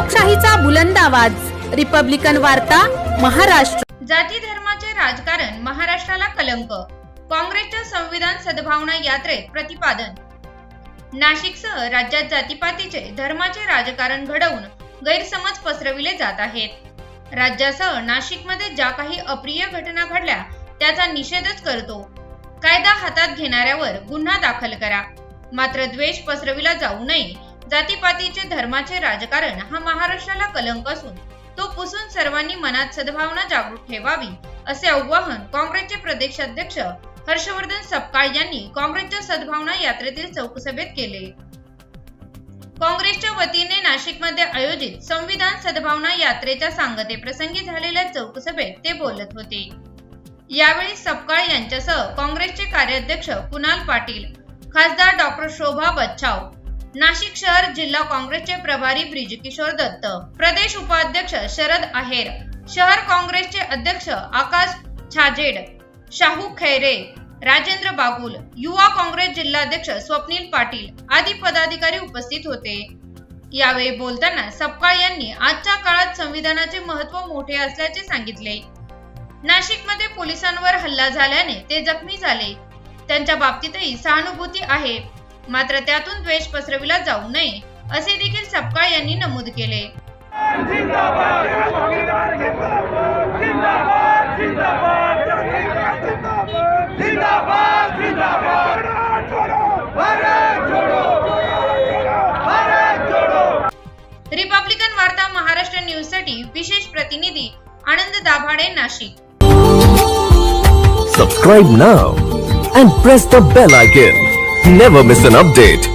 लोकशाहीचा बुलंद आवाज, रिपब्लिकन वार्ता, महाराष्ट्र। जाती धर्माचे राजकारण महाराष्ट्राला कलंक, काँग्रेसच्या संविधान सद्भावना यात्रेत प्रतिपादन। नाशिकसह राज्यात जातीपातीचे धर्माचे राजकारण घडवून गैरसमज पसरविले जात आहेत। राज्यासह नाशिकमध्ये ज्या काही अप्रिय घटना घडल्या त्याचा निषेधच करतो। कायदा हातात घेणाऱ्यावर गुन्हा दाखल करा, मात्र द्वेष पसरविला जाऊ नये। जातीपातीचे धर्माचे राजकारण हा महाराष्ट्राला कलंक असून तो पुसून सर्वांनी मनात सद्भावना जागृत ठेवावी, असे आवाहन काँग्रेसचे प्रदेशाध्यक्ष हर्षवर्धन सपकाळ यांनी काँग्रेसच्या सद्भावना यात्रेतील चौकसभेत केले। काँग्रेसच्या वतीने नाशिकमध्ये आयोजित संविधान सद्भावना यात्रेच्या सांगतेप्रसंगी झालेल्या चौकसभेत ते बोलत होते। यावेळी सपकाळ यांच्यासह काँग्रेसचे कार्याध्यक्ष कुणाल पाटील, खासदार डॉक्टर शोभा बच्छाव, नाशिक शहर जिल्हा काँग्रेसचे प्रभारी ब्रिजकिशोर दत्त, प्रदेश उपाध्यक्ष शरद आहेर, शहर काँग्रेसचे अध्यक्ष आकाश छाजेड, शाहू खैरे, राजेंद्र बागुल, युवा काँग्रेस जिल्हाध्यक्ष स्वप्नील पाटील आदी पदाधिकारी उपस्थित होते। यावेळी बोलताना सपकाळ यांनी आजच्या काळात संविधानाचे महत्त्व मोठे असल्याचे सांगितले। नाशिकमध्ये पोलिसांवर हल्ला झाल्याने ते जखमी झाले, त्यांच्या बाबतीतही सहानुभूती आहे, मात्र त्यातून द्वेष पसरविला जाऊ नये, असे देखील सपकाळ यांनी नमूद केले। रिपब्लिकन वार्ता महाराष्ट्र न्यूज साठी विशेष प्रतिनिधी आनंद Dabhade, Nashik. Subscribe now and press the bell icon. Never miss an update.